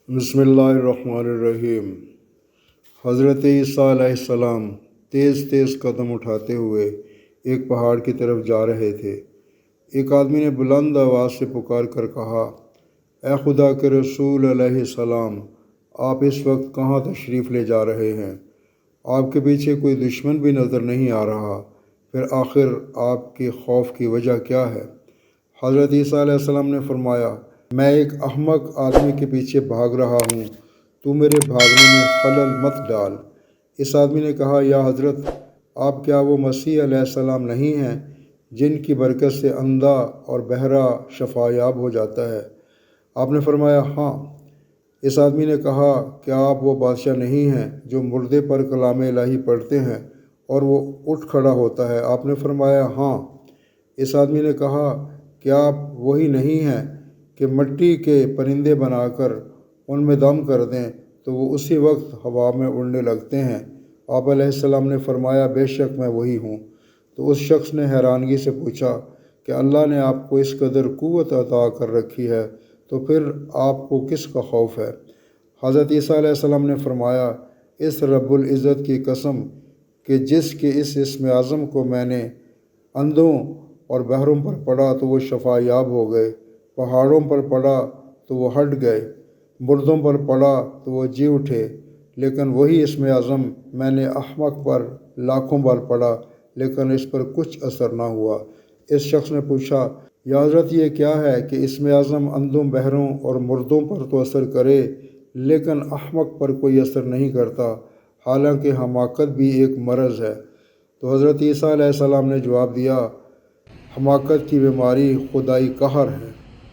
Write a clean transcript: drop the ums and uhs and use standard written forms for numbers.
बिस्मिल्लाहिर्रहमानिर्रहीम। हज़रत ईसा अलैहिस्सलाम तेज़ तेज़ कदम उठाते हुए एक पहाड़ की तरफ जा रहे थे। एक आदमी ने बुलंद आवाज़ से पुकार कर कहा, ए खुदा के रसूल अलैहिस्सलाम, आप इस वक्त कहाँ तशरीफ़ ले जा रहे हैं? आपके पीछे कोई दुश्मन भी नज़र नहीं आ रहा, फिर आखिर आपके खौफ की वजह क्या है? हज़रत ईसा अलैहिस्सलाम ने फरमाया, मैं एक अहमक आदमी के पीछे भाग रहा हूँ, तू मेरे भागने में खलल मत डाल। इस आदमी ने कहा, या हज़रत, आप क्या वो मसीह अलैहिस्सलाम नहीं हैं जिनकी बरकत से अंधा और बहरा शफायाब हो जाता है? आपने फरमाया, हाँ। इस आदमी ने कहा, क्या आप वो बादशाह नहीं हैं जो मुर्दे पर कलाम इलाही पढ़ते हैं और वो उठ खड़ा होता है? आपने फरमाया, हाँ। इस आदमी ने कहा, क्या आप वही नहीं हैं कि मट्टी के परिंदे बनाकर उनमें दम कर दें तो वो उसी वक्त हवा में उड़ने लगते हैं? आप अलैहिस्सलाम ने फरमाया, बेशक मैं वही हूँ। तो उस शख्स ने हैरानगी से पूछा कि अल्लाह ने आपको इस कदर क़ुव्वत अता कर रखी है, तो फिर आपको किसका खौफ है? हज़रत ईसा अलैहिस्सलाम ने फरमाया, इस रब्बुल इज़्ज़त की कसम कि जिसके इस इस्म आज़म को मैंने अंधों और बहरों पर पढ़ा तो वो शफायाब हो गए, पहाड़ों पर पढ़ा तो वो हट गए, मुर्दों पर पढ़ा तो वो जी उठे। लेकिन वही इस्म आज़म मैंने अहमक पर लाखों बार पढ़ा, लेकिन इस पर कुछ असर ना हुआ। इस शख्स ने पूछा, या हज़रत, ये क्या है कि इस्म आज़म अंधों, बहरों और मुर्दों पर तो असर करे, लेकिन अहमक पर कोई असर नहीं करता, हालांकि हमाकत भी एक मरज़ है? तो हज़रत ईसा अलैहिस्सलाम ने जवाब दिया, हमाकत की बीमारी खुदाई कहर है।